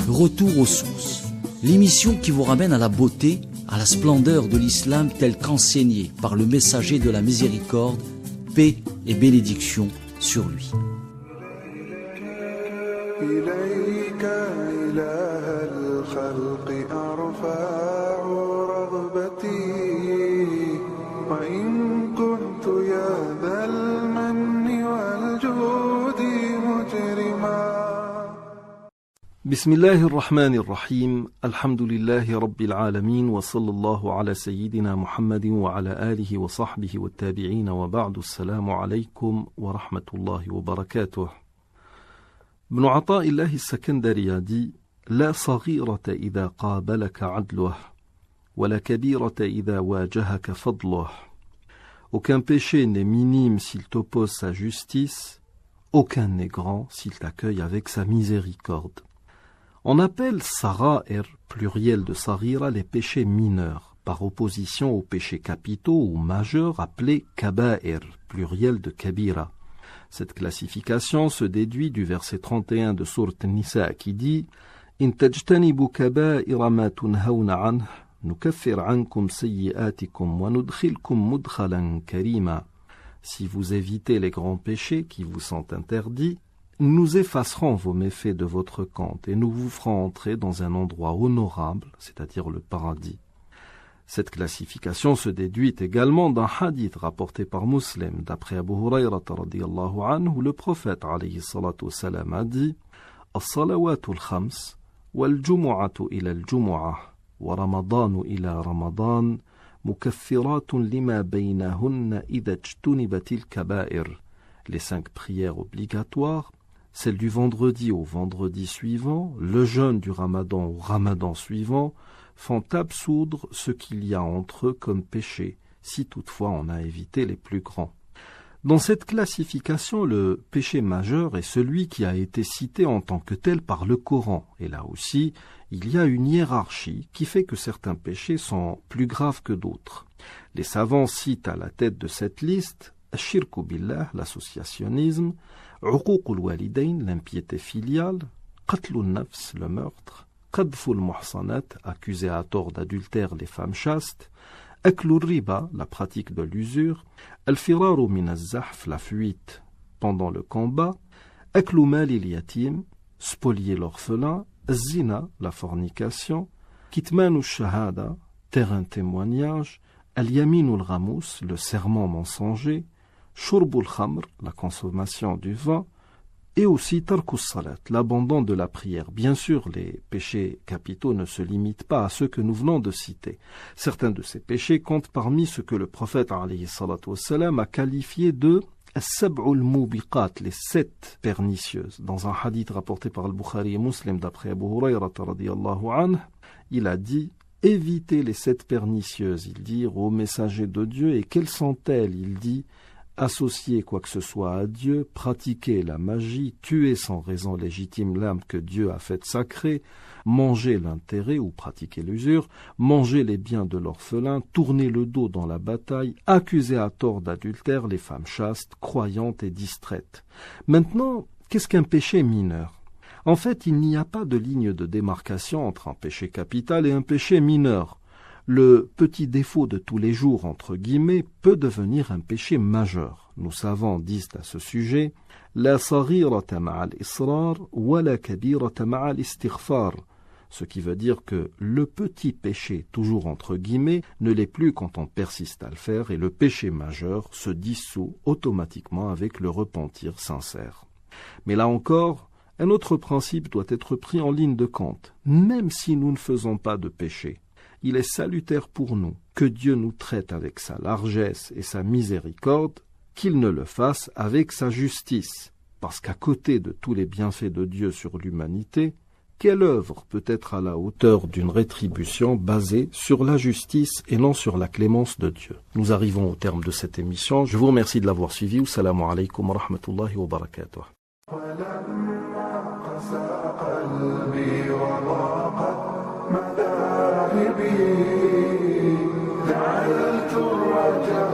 Retour aux sources, l'émission qui vous ramène à la beauté, à la splendeur de l'islam tel qu'enseigné par le messager de la miséricorde, paix et bénédiction sur lui. بسم الله الرحمن الرحيم الحمد لله رب العالمين وصلى الله على سيدنا محمد وعلى آله وصحبه والتابعين وبعد السلام عليكم ورحمة الله وبركاته. ابن عطاء الله السكندري dit لا صغيرة إذا قابلك عدله ولا كبيرة إذا واجهك فضله. Aucun péché n'est minime s'il t'oppose sa justice, aucun n'est grand s'il t'accueille avec sa miséricorde. On appelle sara'ir, pluriel de sarira, les péchés mineurs, par opposition aux péchés capitaux ou majeurs appelés kaba'ir, pluriel de kabira. Cette classification se déduit du verset 31 de sourate Nisa qui dit « In tajtanibu kaba'ira ma tunhawna anh, nukaffir ankum sayyi'atikum wa nudkhilkum mudkhalan karima » Si vous évitez les grands péchés qui vous sont interdits, nous effacerons vos méfaits de votre compte et nous vous ferons entrer dans un endroit honorable, c'est-à-dire le paradis. Cette classification se déduit également d'un hadith rapporté par Muslim, d'après Abu Hurayra radiyallahu anhu, où le prophète alayhi salatu wassalam a dit « As-salawatu al-khams, wal-jumu'atu ila al-jumu'ah, wa ramadanu ila ramadan, mukaffiratun lima baynahunna idha ijtunibatil kaba'ir » Les 5 prières obligatoires, celle du vendredi au vendredi suivant, le jeûne du ramadan au ramadan suivant, font absoudre ce qu'il y a entre eux comme péché, si toutefois on a évité les plus grands. Dans cette classification, le péché majeur est celui qui a été cité en tant que tel par le Coran. Et là aussi, il y a une hiérarchie qui fait que certains péchés sont plus graves que d'autres. Les savants citent à la tête de cette liste Ashirku billah, l'associationnisme, Uququl walidain, l'impiété filiale, Qatlun nafs, le meurtre, Qadful muhsanat, accusé à tort d'adultère les femmes chastes, Aklur riba, la pratique de l'usure, Al-firaru min az-zahf, la fuite pendant le combat, Aklu malil yatim, spolier l'orphelin, Zina, la fornication, Kitmanu shahada, terrain témoignage, Al-yaminul ghamous, le serment mensonger, Shurbul khamr, la consommation du vin, et aussi tarkus salat, l'abandon de la prière. Bien sûr, les péchés capitaux ne se limitent pas à ceux que nous venons de citer. Certains de ces péchés comptent parmi ce que le prophète alayhi salatu wassalam a qualifié de as-sab'ul mubiqat, les 7 pernicieuses. Dans un hadith rapporté par al-Bukhari et Muslim d'après Abu Hurayra radiyallahu anhu, il a dit « Évitez les 7 pernicieuses », il dit au messager de Dieu. Et quelles sont-elles? Il dit « Associer quoi que ce soit à Dieu, pratiquer la magie, tuer sans raison légitime l'âme que Dieu a faite sacrée, manger l'intérêt ou pratiquer l'usure, manger les biens de l'orphelin, tourner le dos dans la bataille, accuser à tort d'adultère les femmes chastes, croyantes et distraites. » Maintenant, qu'est-ce qu'un péché mineur? En fait, il n'y a pas de ligne de démarcation entre un péché capital et un péché mineur. Le petit défaut de tous les jours, entre guillemets, peut devenir un péché majeur. Nos savants disent à ce sujet « La saghirata ma'al israr wa la kabirata ma'al istighfar » ce qui veut dire que le petit péché, toujours entre guillemets, ne l'est plus quand on persiste à le faire et le péché majeur se dissout automatiquement avec le repentir sincère. Mais là encore, un autre principe doit être pris en ligne de compte. Même si nous ne faisons pas de péché, il est salutaire pour nous que Dieu nous traite avec sa largesse et sa miséricorde, qu'il ne le fasse avec sa justice. Parce qu'à côté de tous les bienfaits de Dieu sur l'humanité, quelle œuvre peut être à la hauteur d'une rétribution basée sur la justice et non sur la clémence de Dieu? Nous arrivons au terme de cette émission. Je vous remercie de l'avoir suivi. Assalamu alaikum wa rahmatullahi wa barakatuh. جعلت الرجاء